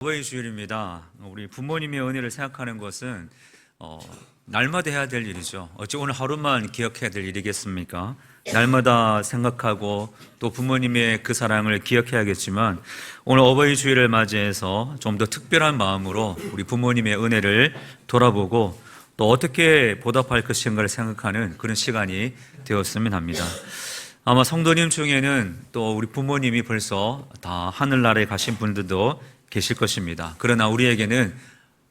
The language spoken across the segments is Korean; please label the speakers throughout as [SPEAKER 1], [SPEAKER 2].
[SPEAKER 1] 어버이 주일입니다. 우리 부모님의 은혜를 생각하는 것은 날마다 해야 될 일이죠. 어찌 오늘 하루만 기억해야 될 일이겠습니까? 날마다 생각하고 또 부모님의 그 사랑을 기억해야겠지만 오늘 어버이 주일을 맞이해서 좀 더 특별한 마음으로 우리 부모님의 은혜를 돌아보고 또 어떻게 보답할 것인가를 생각하는 그런 시간이 되었으면 합니다. 아마 성도님 중에는 또 우리 부모님이 벌써 다 하늘나라에 가신 분들도 계실 것입니다. 그러나 우리에게는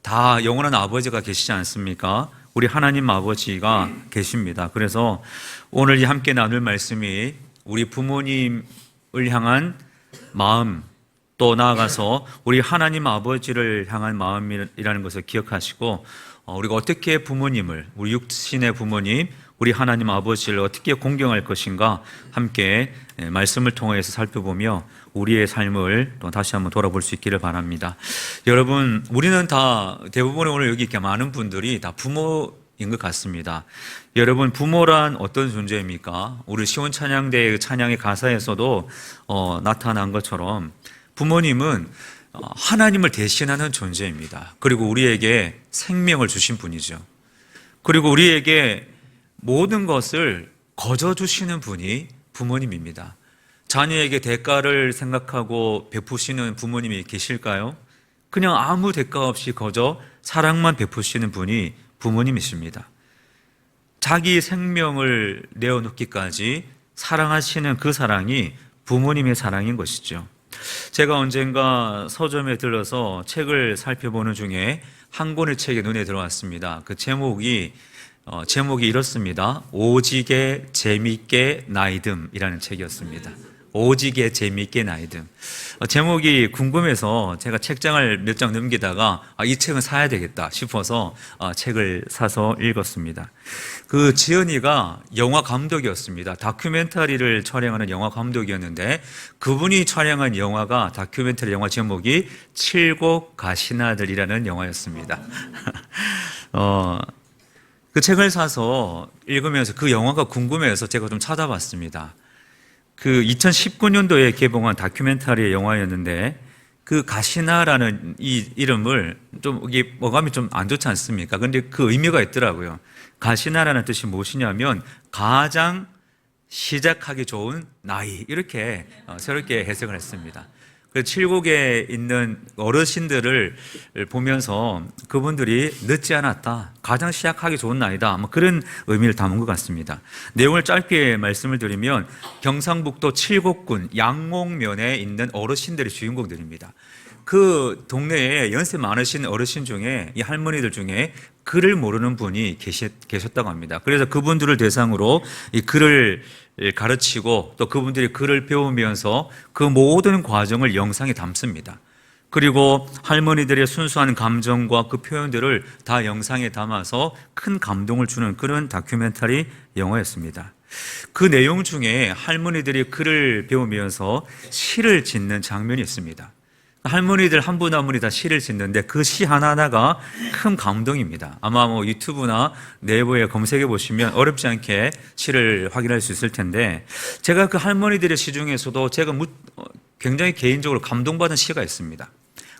[SPEAKER 1] 다 영원한 아버지가 계시지 않습니까? 우리 하나님 아버지가 계십니다. 그래서 오늘 이 함께 나눌 말씀이 우리 부모님을 향한 마음, 또 나아가서 우리 하나님 아버지를 향한 마음이라는 것을 기억하시고 우리가 어떻게 부모님을, 우리 육신의 부모님, 우리 하나님 아버지를 어떻게 공경할 것인가 함께 말씀을 통해서 살펴보며 우리의 삶을 또 다시 한번 돌아볼 수 있기를 바랍니다. 여러분, 우리는 다 대부분의 오늘 여기 이렇게 많은 분들이 다 부모인 것 같습니다. 여러분, 부모란 어떤 존재입니까? 우리 시온 찬양대의 찬양의 가사에서도 나타난 것처럼 부모님은 하나님을 대신하는 존재입니다. 그리고 우리에게 생명을 주신 분이죠. 그리고 우리에게 모든 것을 거저 주시는 분이 부모님입니다. 자녀에게 대가를 생각하고 베푸시는 부모님이 계실까요? 그냥 아무 대가 없이 거저 사랑만 베푸시는 분이 부모님이십니다. 자기 생명을 내어놓기까지 사랑하시는 그 사랑이 부모님의 사랑인 것이죠. 제가 언젠가 서점에 들러서 책을 살펴보는 중에 한 권의 책이 눈에 들어왔습니다. 그 제목이 이렇습니다. 오지게 재밌게 나이듦이라는 책이었습니다. 오지게 재밌게 나이듦. 제목이 궁금해서 제가 책장을 몇 장 넘기다가 이 책은 사야 되겠다 싶어서 책을 사서 읽었습니다. 그 지은이가 영화 감독이었습니다. 다큐멘터리를 촬영하는 영화 감독이었는데 그분이 촬영한 영화가 다큐멘터리 영화 제목이 칠곡 가신 아들이라는 영화였습니다. 그 책을 사서 읽으면서 그 영화가 궁금해서 제가 좀 찾아봤습니다. 그 2019년도에 개봉한 다큐멘터리 영화였는데 그 가시나라는 이 이름을 좀 이게 어감이 좀 안 좋지 않습니까? 근데 그 의미가 있더라고요. 가시나라는 뜻이 무엇이냐면 가장 시작하기 좋은 나이, 이렇게 새롭게 해석을 했습니다. 그 칠곡에 있는 어르신들을 보면서 그분들이 늦지 않았다, 가장 시작하기 좋은 나이다, 그런 의미를 담은 것 같습니다. 내용을 짧게 말씀을 드리면 경상북도 칠곡군 양옥면에 있는 어르신들이 주인공들입니다. 그 동네에 연세 많으신 어르신 중에, 이 할머니들 중에 글을 모르는 분이 계셨다고 합니다. 그래서 그분들을 대상으로 이 글을 가르치고 또 그분들이 글을 배우면서 그 모든 과정을 영상에 담습니다. 그리고 할머니들의 순수한 감정과 그 표현들을 다 영상에 담아서 큰 감동을 주는 그런 다큐멘터리 영화였습니다. 그 내용 중에 할머니들이 글을 배우면서 시를 짓는 장면이 있습니다. 할머니들 한 분 한 분이 다 시를 짓는데 그 시 하나하나가 큰 감동입니다. 아마 유튜브나 네이버에 검색해 보시면 어렵지 않게 시를 확인할 수 있을 텐데, 제가 그 할머니들의 시 중에서도 제가 굉장히 개인적으로 감동받은 시가 있습니다.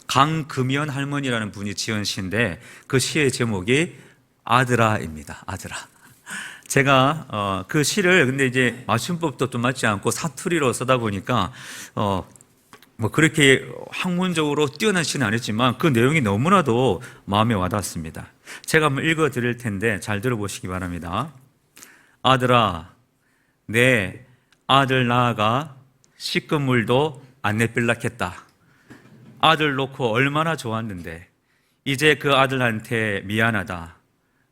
[SPEAKER 1] 강금연 할머니라는 분이 지은 시인데 그 시의 제목이 아들아입니다. 아들아. 제가 그 시를 근데 이제 맞춤법도 좀 맞지 않고 사투리로 쓰다 보니까 그렇게 학문적으로 뛰어난 시는 아니지만 그 내용이 너무나도 마음에 와닿습니다. 제가 한번 읽어 드릴 텐데 잘 들어보시기 바랍니다. 아들아, 내 아들 낳아가 씻은 물도 안 내빌락했다. 아들 놓고 얼마나 좋았는데 이제 그 아들한테 미안하다.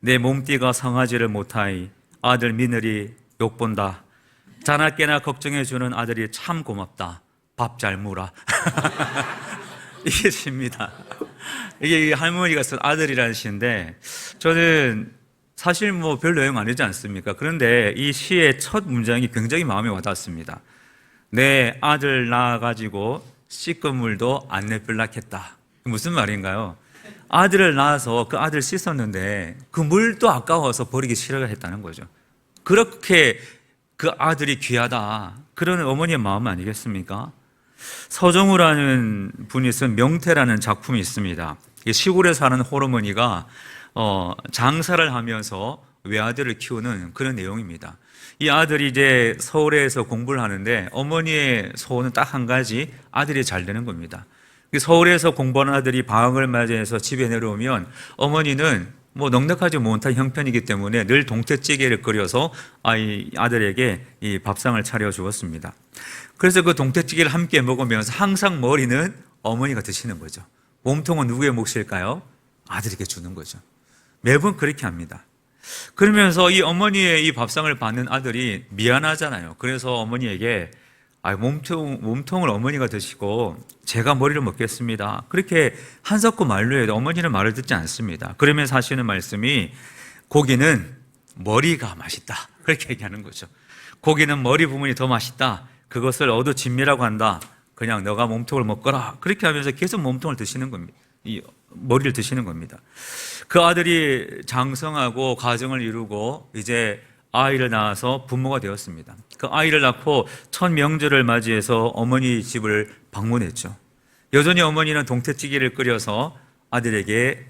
[SPEAKER 1] 내 몸띠가 성하지를 못하이 아들 미늘이 욕본다. 자나깨나 걱정해주는 아들이 참 고맙다. 밥 잘 무라. 이게 시입니다. 이게 할머니가 쓴 아들이라는 시인데, 저는 사실 별 내용 아니지 않습니까? 그런데 이 시의 첫 문장이 굉장히 마음에 와닿습니다. 내 아들 낳아가지고 씻은 물도 안 내빌락했다. 무슨 말인가요? 아들을 낳아서 그 아들 씻었는데 그 물도 아까워서 버리기 싫어했다는 거죠. 그렇게 그 아들이 귀하다, 그런 어머니의 마음 아니겠습니까? 서정우라는 분이 쓴 명태라는 작품이 있습니다. 시골에 사는 홀어머니가 장사를 하면서 외아들을 키우는 그런 내용입니다. 이 아들이 이제 서울에서 공부를 하는데 어머니의 소원은 딱 한 가지, 아들이 잘 되는 겁니다. 서울에서 공부하는 아들이 방학을 맞이해서 집에 내려오면 어머니는 뭐 넉넉하지 못한 형편이기 때문에 늘 동태찌개를 끓여서 아들에게 이 밥상을 차려 주었습니다. 그래서 그 동태찌개를 함께 먹으면서 항상 머리는 어머니가 드시는 거죠. 몸통은 누구의 몫일까요? 아들에게 주는 거죠. 매번 그렇게 합니다. 그러면서 이 어머니의 이 밥상을 받는 아들이 미안하잖아요. 그래서 어머니에게 몸통을 어머니가 드시고 제가 머리를 먹겠습니다. 그렇게 한석구 말로 해도 어머니는 말을 듣지 않습니다. 그러면서 하시는 말씀이 고기는 머리가 맛있다. 그렇게 얘기하는 거죠. 고기는 머리 부분이 더 맛있다. 그것을 어두진미라고 한다. 그냥 너가 몸통을 먹거라. 그렇게 하면서 계속 몸통을 드시는 겁니다. 이 머리를 드시는 겁니다. 그 아들이 장성하고 가정을 이루고 이제 아이를 낳아서 부모가 되었습니다. 그 아이를 낳고 첫 명절을 맞이해서 어머니 집을 방문했죠. 여전히 어머니는 동태찌개를 끓여서 아들에게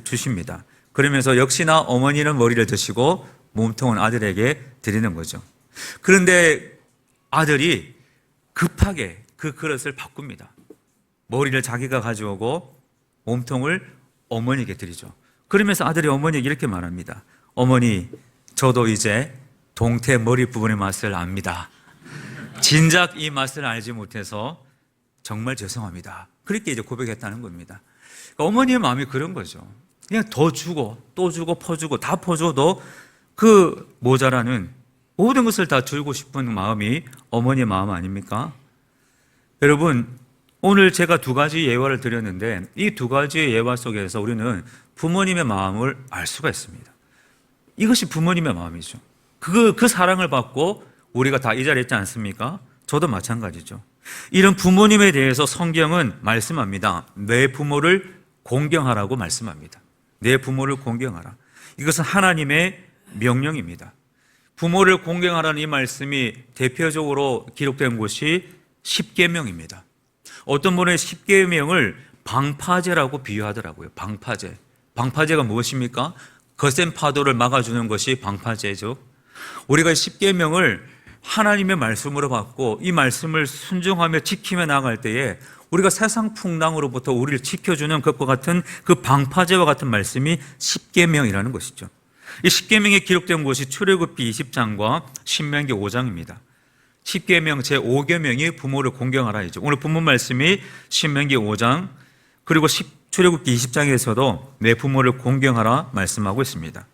[SPEAKER 1] 주십니다. 그러면서 역시나 어머니는 머리를 드시고 몸통은 아들에게 드리는 거죠. 그런데 아들이 급하게 그 그릇을 바꿉니다. 머리를 자기가 가져오고 몸통을 어머니에게 드리죠. 그러면서 아들이 어머니에게 이렇게 말합니다. 어머니, 저도 이제 동태 머리 부분의 맛을 압니다. 진작 이 맛을 알지 못해서 정말 죄송합니다. 그렇게 이제 고백했다는 겁니다. 그러니까 어머니의 마음이 그런 거죠. 그냥 더 주고 또 주고 퍼주고 다 퍼줘도 그 모자라는 모든 것을 다 주고 싶은 마음이 어머니의 마음 아닙니까? 여러분, 오늘 제가 두 가지 예화를 드렸는데 이 두 가지의 예화 속에서 우리는 부모님의 마음을 알 수가 있습니다. 이것이 부모님의 마음이죠. 그 사랑을 받고 우리가 다 이 자리에 있지 않습니까? 저도 마찬가지죠. 이런 부모님에 대해서 성경은 말씀합니다. 내 부모를 공경하라고 말씀합니다. 내 부모를 공경하라. 이것은 하나님의 명령입니다. 부모를 공경하라는 이 말씀이 대표적으로 기록된 곳이 십계명입니다. 어떤 분의 십계명을 방파제라고 비유하더라고요. 방파제가 무엇입니까? 거센 파도를 막아주는 것이 방파제죠. 우리가 십계명을 하나님의 말씀으로 받고 이 말씀을 순종하며 지키며 나아갈 때에 우리가 세상 풍랑으로부터 우리를 지켜주는 것과 같은 그 방파제와 같은 말씀이 십계명이라는 것이죠. 이 십계명에 기록된 곳이 출애굽기 20장과 신명기 5장입니다. 십계명 제5계명이 부모를 공경하라이죠. 오늘 본문 말씀이 신명기 5장 그리고 출애굽기 20장에서도 내 부모를 공경하라 말씀하고 있습니다.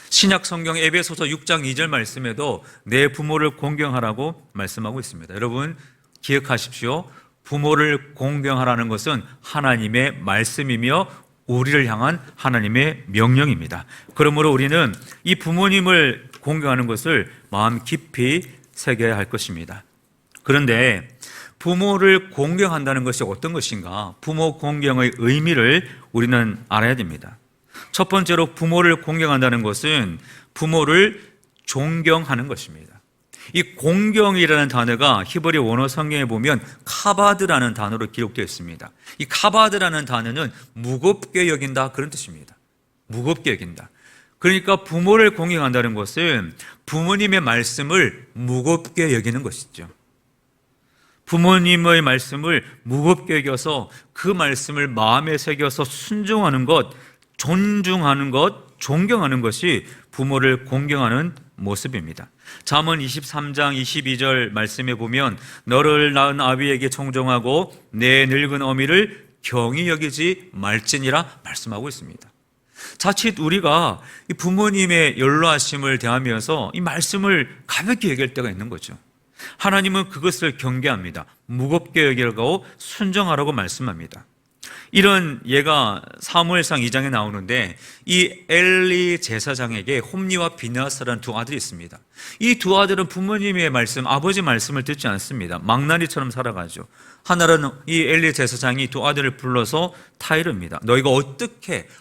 [SPEAKER 1] 신약 성경 에베소서 6장 2절 말씀에도 내 부모를 공경하라고 말씀하고 있습니다. 여러분 기억하십시오. 부모를 공경하라는 것은 하나님의 말씀이며 우리를 향한 하나님의 명령입니다. 그러므로 우리는 이 부모님을 공경하는 것을 마음 깊이 새겨야 할 것입니다. 그런데 부모를 공경한다는 것이 어떤 것인가? 부모 공경의 의미를 우리는 알아야 됩니다. 첫 번째로 부모를 공경한다는 것은 부모를 존경하는 것입니다. 이 공경이라는 단어가 히브리 원어 성경에 보면 카바드라는 단어로 기록되어 있습니다. 이 카바드라는 단어는 무겁게 여긴다 그런 뜻입니다. 무겁게 여긴다. 그러니까 부모를 공경한다는 것은 부모님의 말씀을 무겁게 여기는 것이죠. 부모님의 말씀을 무겁게 여겨서 그 말씀을 마음에 새겨서 순종하는 것, 존중하는 것, 존경하는 것이 부모를 공경하는 모습입니다. 잠언 23장 22절 말씀에 보면 너를 낳은 아비에게 청종하고 내 늙은 어미를 경히 여기지 말지니라 말씀하고 있습니다. 자칫 우리가 이 부모님의 연로하심을 대하면서 이 말씀을 가볍게 여길 때가 있는 거죠. 하나님은 그것을 경계합니다. 무겁게 여기라고 순종하라고 말씀합니다. 이런 예가 사무엘상 2장에 나오는데 이 엘리 제사장에게 홈리와 비느하스라는 두 아들이 있습니다. 이 두 아들은 부모님의 말씀, 아버지 말씀을 듣지 않습니다. 망나니처럼 살아가죠. 하나는 이 엘리 제사장이 두 아들을 불러서 타이릅니다. 너희가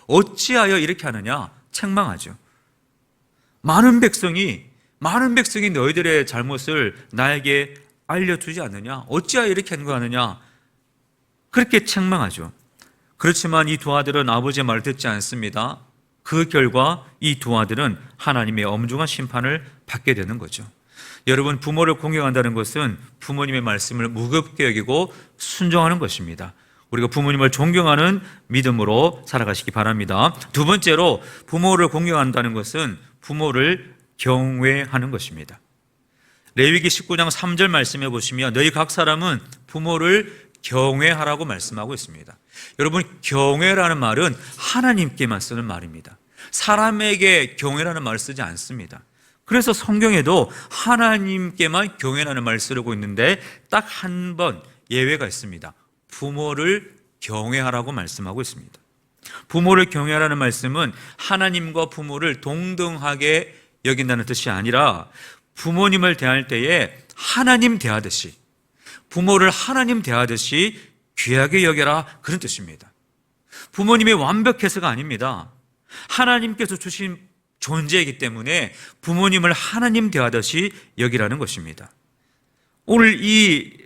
[SPEAKER 1] 어찌하여 이렇게 하느냐? 책망하죠. 많은 백성이 너희들의 잘못을 나에게 알려주지 않느냐? 어찌하여 이렇게 한 거 하느냐? 그렇게 책망하죠. 그렇지만 이 두 아들은 아버지의 말을 듣지 않습니다. 그 결과 이 두 아들은 하나님의 엄중한 심판을 받게 되는 거죠. 여러분, 부모를 공경한다는 것은 부모님의 말씀을 무겁게 여기고 순종하는 것입니다. 우리가 부모님을 존경하는 믿음으로 살아가시기 바랍니다. 두 번째로, 부모를 공경한다는 것은 부모를 경외하는 것입니다. 레위기 19장 3절 말씀해 보시면 너희 각 사람은 부모를 경외하라고 말씀하고 있습니다. 여러분, 경외라는 말은 하나님께만 쓰는 말입니다. 사람에게 경외라는 말을 쓰지 않습니다. 그래서 성경에도 하나님께만 경외라는 말을 쓰고 있는데 딱 한 번 예외가 있습니다. 부모를 경외하라고 말씀하고 있습니다. 부모를 경외하라는 말씀은 하나님과 부모를 동등하게 여긴다는 뜻이 아니라 부모님을 대할 때에 하나님 대하듯이, 부모를 하나님 대하듯이 귀하게 여겨라, 그런 뜻입니다. 부모님이 완벽해서가 아닙니다. 하나님께서 주신 존재이기 때문에 부모님을 하나님 대하듯이 여기라는 것입니다. 오늘 이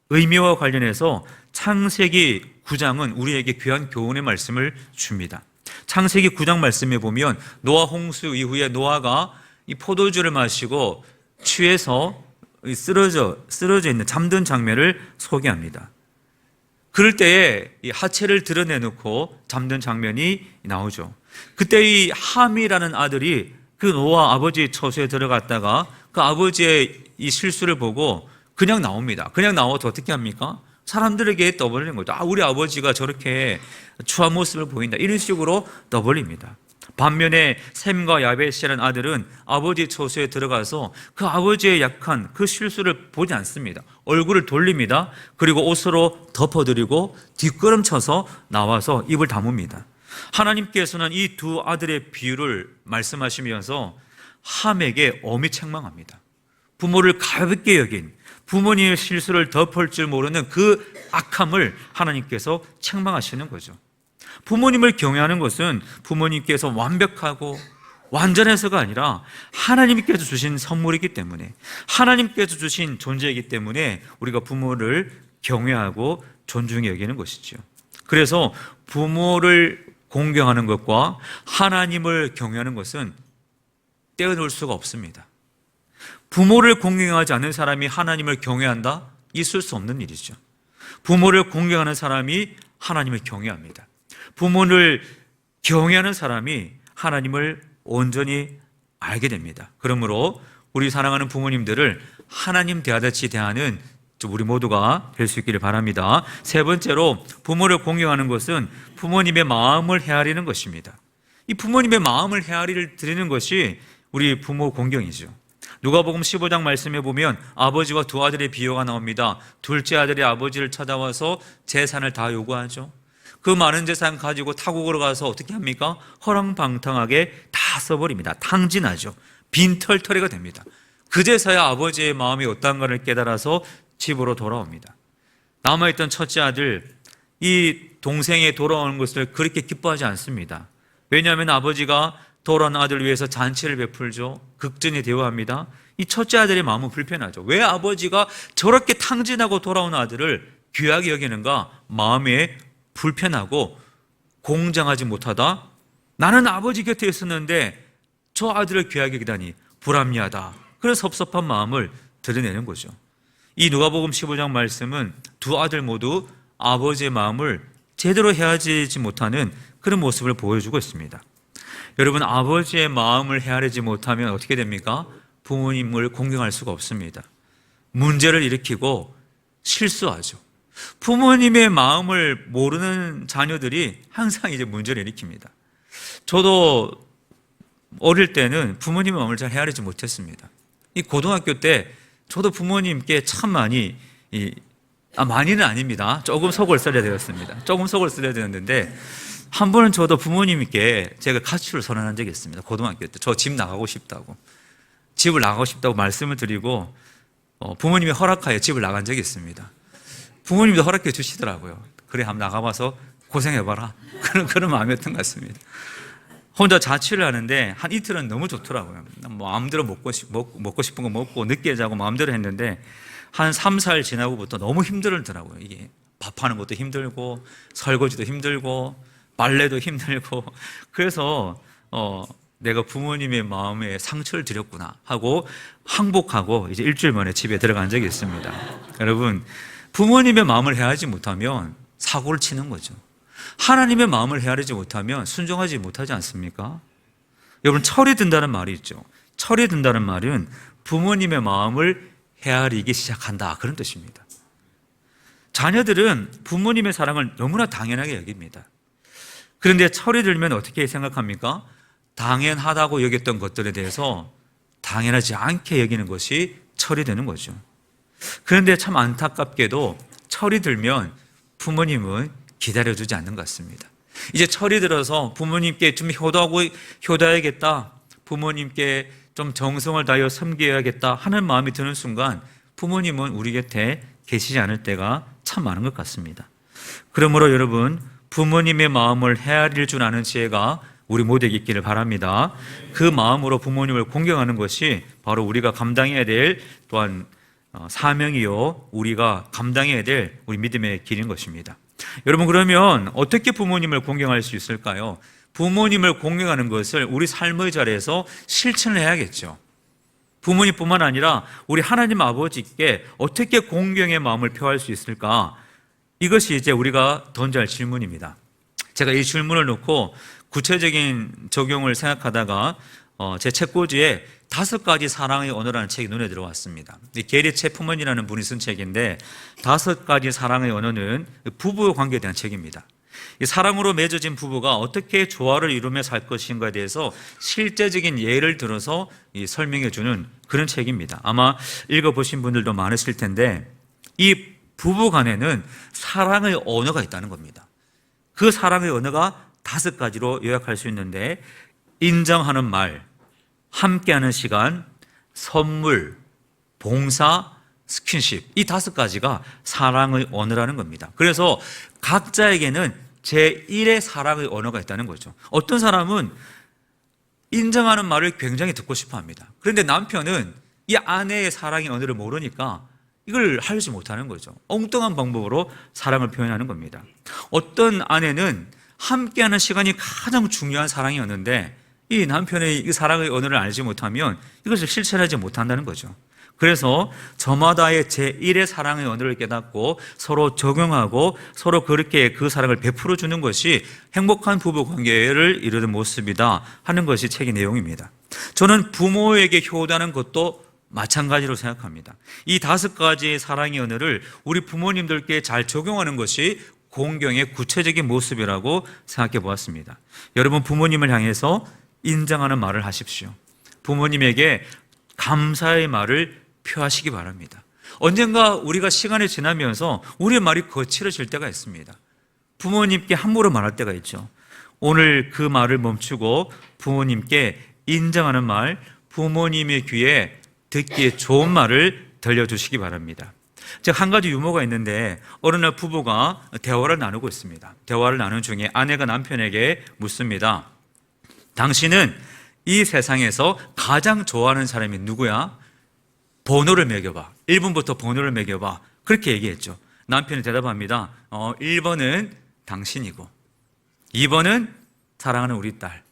[SPEAKER 1] 의미와 관련해서 창세기 9장은 우리에게 귀한 교훈의 말씀을 줍니다. 창세기 9장 말씀에 보면 노아 홍수 이후에 노아가 이 포도주를 마시고 취해서 쓰러져 있는 잠든 장면을 소개합니다. 그럴 때에 이 하체를 드러내놓고 잠든 장면이 나오죠. 그때 이 함이라는 아들이 그 노아 아버지 처소에 들어갔다가 그 아버지의 이 실수를 보고 그냥 나옵니다. 그냥 나와도 어떻게 합니까? 사람들에게 떠벌리는 거죠. 우리 아버지가 저렇게 추한 모습을 보인다, 이런 식으로 떠벌립니다. 반면에 셈과 야벳이라는 아들은 아버지 처소에 들어가서 그 아버지의 약한 그 실수를 보지 않습니다. 얼굴을 돌립니다. 그리고 옷으로 덮어드리고 뒷걸음쳐서 나와서 입을 다뭅니다. 하나님께서는 이 두 아들의 비유를 말씀하시면서 함에게 엄히 책망합니다. 부모를 가볍게 여긴, 부모님의 실수를 덮을 줄 모르는 그 악함을 하나님께서 책망하시는 거죠. 부모님을 경외하는 것은 부모님께서 완벽하고 완전해서가 아니라 하나님께서 주신 선물이기 때문에, 하나님께서 주신 존재이기 때문에 우리가 부모를 경외하고 존중해 여기는 것이죠. 그래서 부모를 공경하는 것과 하나님을 경외하는 것은 떼어놓을 수가 없습니다. 부모를 공경하지 않는 사람이 하나님을 경외한다? 있을 수 없는 일이죠. 부모를 공경하는 사람이 하나님을 경외합니다. 부모를 경외하는 사람이 하나님을 온전히 알게 됩니다. 그러므로 우리 사랑하는 부모님들을 하나님 대하듯이 대하는 우리 모두가 될 수 있기를 바랍니다. 세 번째로, 부모를 공경하는 것은 부모님의 마음을 헤아리는 것입니다. 이 부모님의 마음을 헤아리를 드리는 것이 우리 부모 공경이죠. 누가복음 15장 말씀에 보면 아버지와 두 아들의 비유가 나옵니다. 둘째 아들이 아버지를 찾아와서 재산을 다 요구하죠. 그 많은 재산 가지고 타국으로 가서 어떻게 합니까? 허랑방탕하게 다 써버립니다. 탕진하죠. 빈털터리가 됩니다. 그제서야 아버지의 마음이 어떠한가를 깨달아서 집으로 돌아옵니다. 남아있던 첫째 아들, 이 동생이 돌아오는 것을 그렇게 기뻐하지 않습니다. 왜냐하면 아버지가 돌아온 아들을 위해서 잔치를 베풀죠. 극진히 대우합니다. 이 첫째 아들의 마음은 불편하죠. 왜 아버지가 저렇게 탕진하고 돌아온 아들을 귀하게 여기는가? 마음에 불편하고 공정하지 못하다. 나는 아버지 곁에 있었는데 저 아들을 귀하게 여기다니 불합리하다. 그런 섭섭한 마음을 드러내는 거죠. 이 누가복음 15장 말씀은 두 아들 모두 아버지의 마음을 제대로 헤아리지 못하는 그런 모습을 보여주고 있습니다. 여러분, 아버지의 마음을 헤아리지 못하면 어떻게 됩니까? 부모님을 공경할 수가 없습니다. 문제를 일으키고 실수하죠. 부모님의 마음을 모르는 자녀들이 항상 이제 문제를 일으킵니다. 저도 어릴 때는 부모님의 마음을 잘 헤아리지 못했습니다. 이 고등학교 때 저도 부모님께 참 많이는 아닙니다. 조금 속을 썰어야 되었습니다. 조금 속을 썰어야 되었는데, 한 번은 저도 부모님께 제가 가출을 선언한 적이 있습니다. 고등학교 때 저 집 나가고 싶다고, 집을 나가고 싶다고 말씀을 드리고 부모님이 허락하여 집을 나간 적이 있습니다. 부모님도 허락해 주시더라고요. 그래, 한번 나가봐서 고생해봐라, 그런 마음이었던 것 같습니다. 혼자 자취를 하는데 한 이틀은 너무 좋더라고요. 뭐 마음대로 먹고 싶은 거 먹고 늦게 자고 마음대로 했는데, 한 3, 4일 지나고부터 너무 힘들더라고요. 이게 밥하는 것도 힘들고 설거지도 힘들고 빨래도 힘들고 그래서 내가 부모님의 마음에 상처를 드렸구나 하고 항복하고 이제 일주일 만에 집에 들어간 적이 있습니다. 여러분, 부모님의 마음을 헤아리지 못하면 사고를 치는 거죠. 하나님의 마음을 헤아리지 못하면 순종하지 못하지 않습니까? 여러분, 철이 든다는 말이 있죠. 철이 든다는 말은 부모님의 마음을 헤아리기 시작한다, 그런 뜻입니다. 자녀들은 부모님의 사랑을 너무나 당연하게 여깁니다. 그런데 철이 들면 어떻게 생각합니까? 당연하다고 여겼던 것들에 대해서 당연하지 않게 여기는 것이 철이 되는 거죠. 그런데 참 안타깝게도 철이 들면 부모님은 기다려주지 않는 것 같습니다. 이제 철이 들어서 부모님께 좀 효도해야겠다, 부모님께 좀 정성을 다하여 섬겨야겠다 하는 마음이 드는 순간 부모님은 우리 곁에 계시지 않을 때가 참 많은 것 같습니다. 그러므로 여러분, 부모님의 마음을 헤아릴 줄 아는 지혜가 우리 모두에게 있기를 바랍니다. 그 마음으로 부모님을 공경하는 것이 바로 우리가 감당해야 될 또한 사명이요, 우리가 감당해야 될 우리 믿음의 길인 것입니다. 여러분, 그러면 어떻게 부모님을 공경할 수 있을까요? 부모님을 공경하는 것을 우리 삶의 자리에서 실천을 해야겠죠. 부모님뿐만 아니라 우리 하나님 아버지께 어떻게 공경의 마음을 표할 수 있을까? 이것이 이제 우리가 던져야 할 질문입니다. 제가 이 질문을 놓고 구체적인 적용을 생각하다가 제 책꽂이에 5가지 사랑의 언어라는 책이 눈에 들어왔습니다. 게리 체프먼이라는 분이 쓴 책인데 5가지 사랑의 언어는 부부 관계에 대한 책입니다. 이 사랑으로 맺어진 부부가 어떻게 조화를 이루며 살 것인가에 대해서 실제적인 예를 들어서 설명해 주는 그런 책입니다. 아마 읽어보신 분들도 많으실 텐데 이 부부 간에는 사랑의 언어가 있다는 겁니다. 그 사랑의 언어가 5가지로 요약할 수 있는데 인정하는 말, 함께하는 시간, 선물, 봉사, 스킨십, 이 5가지가 사랑의 언어라는 겁니다. 그래서 각자에게는 제1의 사랑의 언어가 있다는 거죠. 어떤 사람은 인정하는 말을 굉장히 듣고 싶어 합니다. 그런데 남편은 이 아내의 사랑의 언어를 모르니까 이걸 하지 못하는 거죠. 엉뚱한 방법으로 사랑을 표현하는 겁니다. 어떤 아내는 함께하는 시간이 가장 중요한 사랑이 언어인데 이 남편의 이 사랑의 언어를 알지 못하면 이것을 실천하지 못한다는 거죠. 그래서 저마다의 제1의 사랑의 언어를 깨닫고 서로 적용하고 서로 그렇게 그 사랑을 베풀어 주는 것이 행복한 부부 관계를 이루는 모습이다 하는 것이 책의 내용입니다. 저는 부모에게 효도하는 것도 마찬가지로 생각합니다. 이 5가지의 사랑의 언어를 우리 부모님들께 잘 적용하는 것이 공경의 구체적인 모습이라고 생각해 보았습니다. 여러분, 부모님을 향해서 인정하는 말을 하십시오. 부모님에게 감사의 말을 표하시기 바랍니다. 언젠가 우리가 시간이 지나면서 우리의 말이 거칠어질 때가 있습니다. 부모님께 함부로 말할 때가 있죠. 오늘 그 말을 멈추고 부모님께 인정하는 말, 부모님의 귀에 듣기에 좋은 말을 들려주시기 바랍니다. 한 가지 유머가 있는데 어느 날 부부가 대화를 나누고 있습니다. 대화를 나누는 중에 아내가 남편에게 묻습니다. 당신은 이 세상에서 가장 좋아하는 사람이 누구야? 번호를 매겨봐. 1번부터 번호를 매겨봐. 그렇게 얘기했죠. 남편이 대답합니다. 1번은 당신이고 2번은 사랑하는 우리 딸,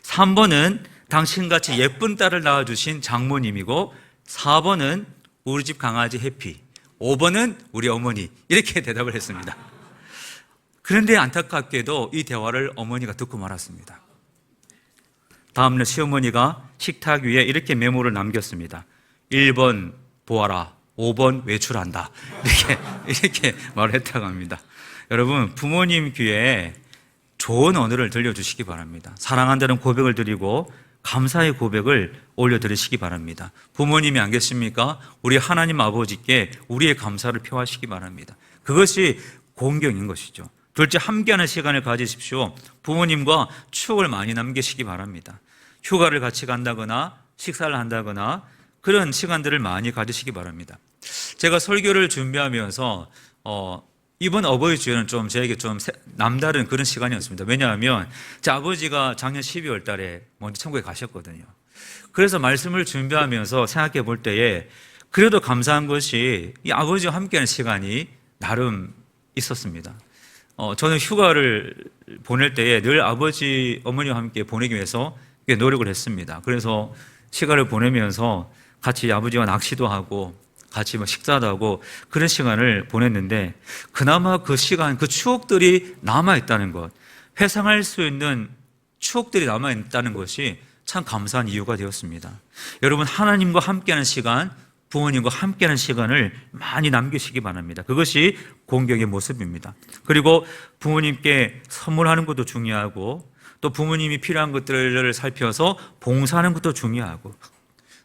[SPEAKER 1] 3번은 당신같이 예쁜 딸을 낳아주신 장모님이고 4번은 우리 집 강아지 해피, 5번은 우리 어머니. 이렇게 대답을 했습니다. 그런데 안타깝게도 이 대화를 어머니가 듣고 말았습니다. 다음날 시어머니가 식탁 위에 이렇게 메모를 남겼습니다. 1번 보아라, 5번 외출한다. 이렇게 말을 했다고 합니다. 여러분, 부모님 귀에 좋은 언어를 들려주시기 바랍니다. 사랑한다는 고백을 드리고 감사의 고백을 올려드리시기 바랍니다. 부모님이 안 계십니까? 우리 하나님 아버지께 우리의 감사를 표하시기 바랍니다. 그것이 공경인 것이죠. 둘째, 함께하는 시간을 가지십시오. 부모님과 추억을 많이 남기시기 바랍니다. 휴가를 같이 간다거나 식사를 한다거나 그런 시간들을 많이 가지시기 바랍니다. 제가 설교를 준비하면서 이번 어버이 주에는 좀 저에게 좀 남다른 그런 시간이었습니다. 왜냐하면 제 아버지가 작년 12월 달에 먼저 천국에 가셨거든요. 그래서 말씀을 준비하면서 생각해 볼 때에 그래도 감사한 것이 이 아버지와 함께하는 시간이 나름 있었습니다. 저는 휴가를 보낼 때에 늘 아버지, 어머니와 함께 보내기 위해서 노력을 했습니다. 그래서 시간을 보내면서 같이 아버지와 낚시도 하고 같이 식사도 하고 그런 시간을 보냈는데, 그나마 그 시간, 그 추억들이 남아있다는 것, 회상할 수 있는 추억들이 남아있다는 것이 참 감사한 이유가 되었습니다. 여러분, 하나님과 함께하는 시간, 부모님과 함께하는 시간을 많이 남기시기 바랍니다. 그것이 공경의 모습입니다. 그리고 부모님께 선물하는 것도 중요하고, 또 부모님이 필요한 것들을 살펴서 봉사하는 것도 중요하고,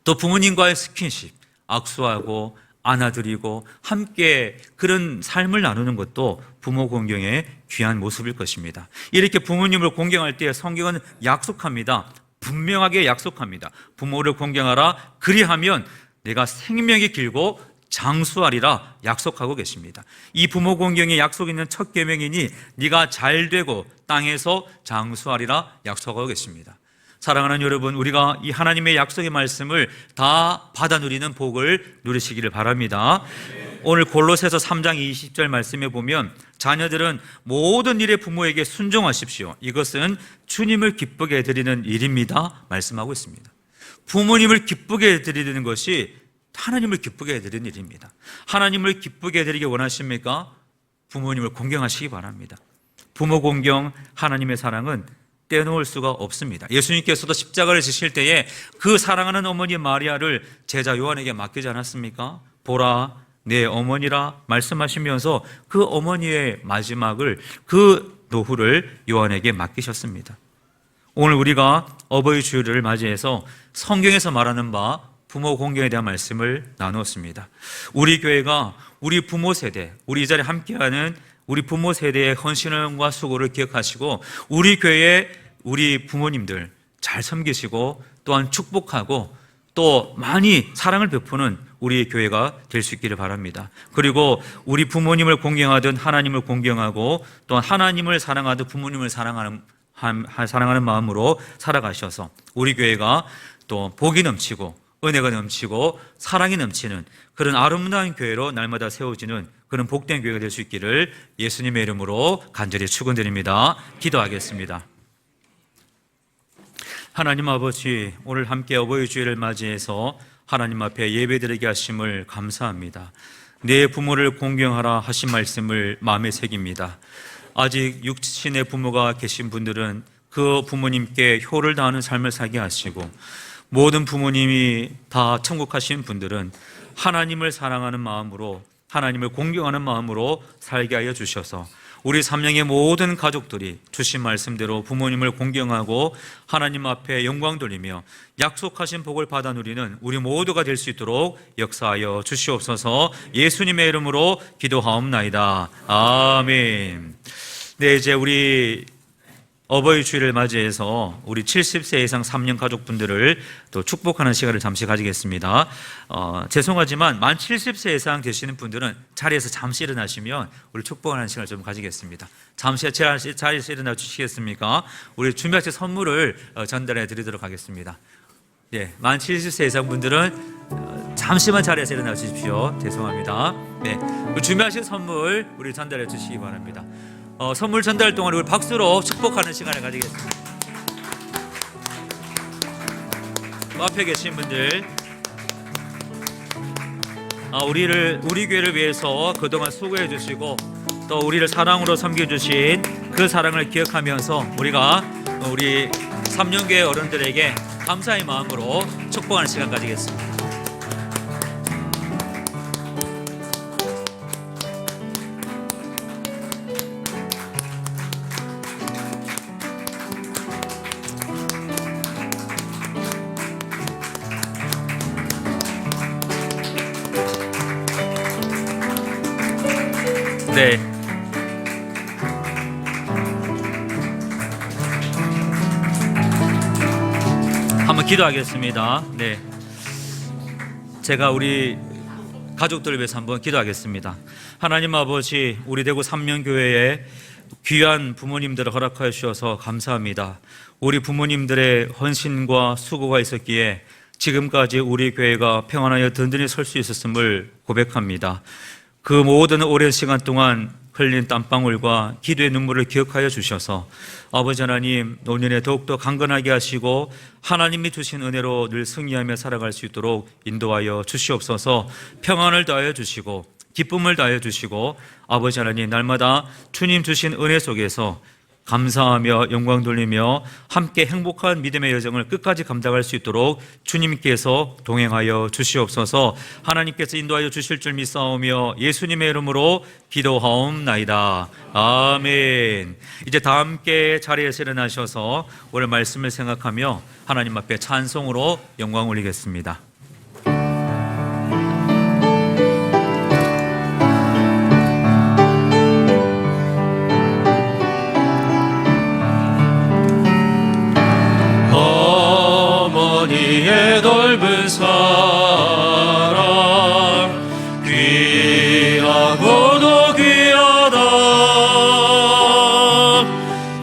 [SPEAKER 1] 또 부모님과의 스킨십, 악수하고 안아드리고 함께 그런 삶을 나누는 것도 부모 공경의 귀한 모습일 것입니다. 이렇게 부모님을 공경할 때 성경은 약속합니다. 분명하게 약속합니다. 부모를 공경하라, 그리하면 내가 생명이 길고 장수하리라 약속하고 계십니다. 이 부모 공경의 약속 있는 첫 계명이니 네가 잘되고 땅에서 장수하리라 약속하고 계십니다. 사랑하는 여러분, 우리가 이 하나님의 약속의 말씀을 다 받아 누리는 복을 누리시기를 바랍니다. 오늘 골로새서 3장 20절 말씀에 보면 자녀들은 모든 일에 부모에게 순종하십시오. 이것은 주님을 기쁘게 해드리는 일입니다 말씀하고 있습니다. 부모님을 기쁘게 해드리는 것이 하나님을 기쁘게 해드리는 일입니다. 하나님을 기쁘게 해드리기 원하십니까? 부모님을 공경하시기 바랍니다. 부모 공경, 하나님의 사랑은 떼놓을 수가 없습니다. 예수님께서도 십자가를 지실 때에 그 사랑하는 어머니 마리아를 제자 요한에게 맡기지 않았습니까? 보라 내 어머니라 말씀하시면서 그 어머니의 마지막을, 그 노후를 요한에게 맡기셨습니다. 오늘 우리가 어버이 주일을 맞이해서 성경에서 말하는 바 부모 공경에 대한 말씀을 나누었습니다. 우리 교회가 우리 부모 세대, 우리 이 자리에 함께하는 우리 부모 세대의 헌신과 수고를 기억하시고 우리 교회의 우리 부모님들 잘 섬기시고 또한 축복하고 또 많이 사랑을 베푸는 우리 교회가 될 수 있기를 바랍니다. 그리고 우리 부모님을 공경하든 하나님을 공경하고 또한 하나님을 사랑하든 부모님을 사랑하는 마음으로 살아가셔서 우리 교회가 또 복이 넘치고 은혜가 넘치고 사랑이 넘치는 그런 아름다운 교회로 날마다 세워지는 그런 복된 교회가 될 수 있기를 예수님의 이름으로 간절히 축원드립니다. 기도하겠습니다. 하나님 아버지, 오늘 함께 어버이 주일을 맞이해서 하나님 앞에 예배드리게 하심을 감사합니다. 내 부모를 공경하라 하신 말씀을 마음에 새깁니다. 아직 육신의 부모가 계신 분들은 그 부모님께 효를 다하는 삶을 살게 하시고, 모든 부모님이 다 천국 가신 분들은 하나님을 사랑하는 마음으로, 하나님을 공경하는 마음으로 살게 하여 주셔서 우리 삼령의 모든 가족들이 주신 말씀대로 부모님을 공경하고 하나님 앞에 영광 돌리며 약속하신 복을 받아 누리는 우리 모두가 될 수 있도록 역사하여 주시옵소서. 예수님의 이름으로 기도하옵나이다. 아멘. 네, 이제 우리 어버이 주일을 맞이해서 우리 70세 이상 3년 가족분들을 또 축복하는 시간을 잠시 가지겠습니다. 죄송하지만 만 70세 이상 되시는 분들은 자리에서 잠시 일어나시면 우리 축복하는 시간을 좀 가지겠습니다. 잠시 자리에서 일어나 주시겠습니까? 우리 준비하신 선물을 전달해 드리도록 하겠습니다. 네, 만 70세 이상 분들은 잠시만 자리에서 일어나 주십시오. 죄송합니다. 네, 준비하신 선물 우리 전달해 주시기 바랍니다. 선물 전달 동안 우리 박수로 축복하는 시간을 가지겠습니다. 앞에 계신 분들, 우리 교회를 위해서 그동안 수고해 주시고 또 우리를 사랑으로 섬겨주신 그 사랑을 기억하면서 우리가 우리 삼령교회 어른들에게 감사의 마음으로 축복하는 시간 가지겠습니다. 네. 한번 기도하겠습니다. 네. 제가 우리 가족들을 위해서 한번 기도하겠습니다. 하나님 아버지, 우리 대구 삼령교회에 귀한 부모님들을 허락하여 주셔서 감사합니다. 우리 부모님들의 헌신과 수고가 있었기에 지금까지 우리 교회가 평안하여 든든히 설 수 있었음을 고백합니다. 그 모든 오랜 시간 동안 흘린 땀방울과 기도의 눈물을 기억하여 주셔서 아버지 하나님, 노년에 더욱더 강건하게 하시고 하나님이 주신 은혜로 늘 승리하며 살아갈 수 있도록 인도하여 주시옵소서. 평안을 더하여 주시고 기쁨을 더하여 주시고 아버지 하나님, 날마다 주님 주신 은혜 속에서 감사하며 영광 돌리며 함께 행복한 믿음의 여정을 끝까지 감당할 수 있도록 주님께서 동행하여 주시옵소서. 하나님께서 인도하여 주실 줄 믿사오며 예수님의 이름으로 기도하옵나이다. 아멘. 이제 다 함께 자리에서 일어나셔서 오늘 말씀을 생각하며 하나님 앞에 찬송으로 영광 올리겠습니다.
[SPEAKER 2] 어머니의 넓은 사랑 귀하고도 귀하다.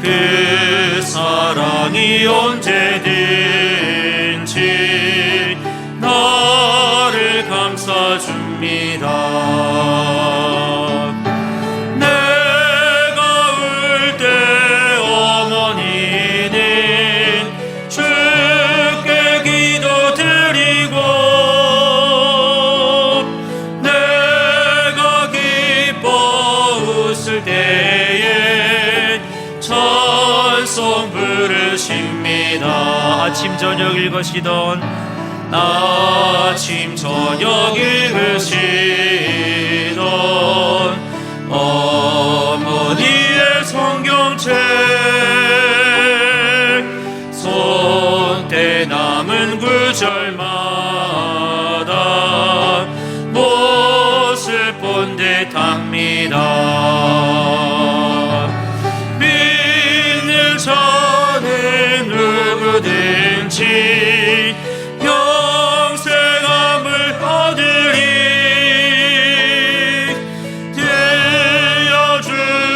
[SPEAKER 2] 그 사랑이 언제든지 나를 감싸줍니다.
[SPEAKER 1] 아침 저녁 읽으시던
[SPEAKER 2] 아침 저녁 읽으시던 어머니의 성경책 손때 남은 구절마다 못을 본 듯합니다. 믿는 자는 누구든지 영생함을 얻으리.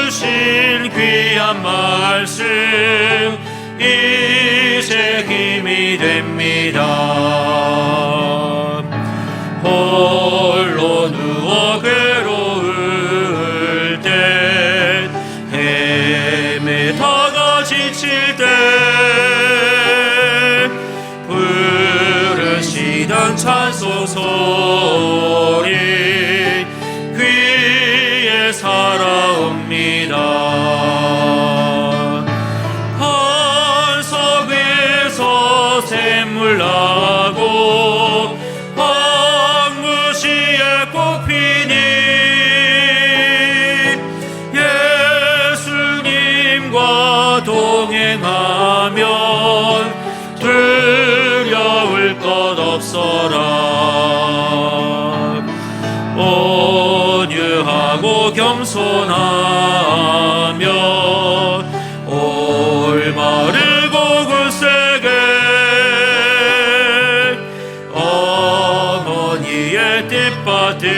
[SPEAKER 2] 들려주신 귀한 말씀 이제 힘이 됩니다. 홀로 누워 괴로울 때 헤매다가 지칠 때 부르시던 찬송 소리 귀에 살아옵니다. 반석에서 샘물 나고 황무지에 꽃 피니 예수님과 동행하면 두려울 것 없어라. 온유하고 겸손하며 올바르고 굳세게 어머니의 뜻받들어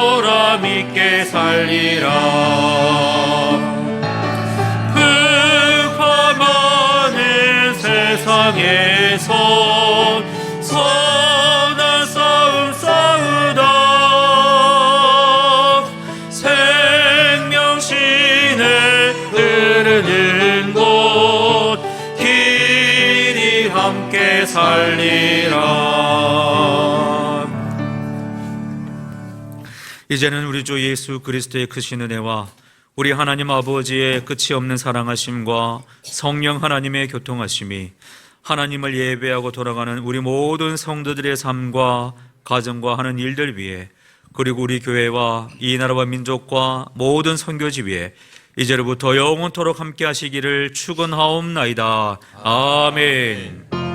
[SPEAKER 2] 보람있게 살리라. 세상에서 선한 싸움 싸우다 생명신에 흐르는 곳 길이 함께 살리라.
[SPEAKER 1] 이제는 우리 주 예수 그리스도의 크신 은혜와 우리 하나님 아버지의 끝이 없는 사랑하심과 성령 하나님의 교통하심이 하나님을 예배하고 돌아가는 우리 모든 성도들의 삶과 가정과 하는 일들 위에, 그리고 우리 교회와 이 나라와 민족과 모든 선교지 위에 이제로부터 영원토록 함께 하시기를 축원하옵나이다. 아멘.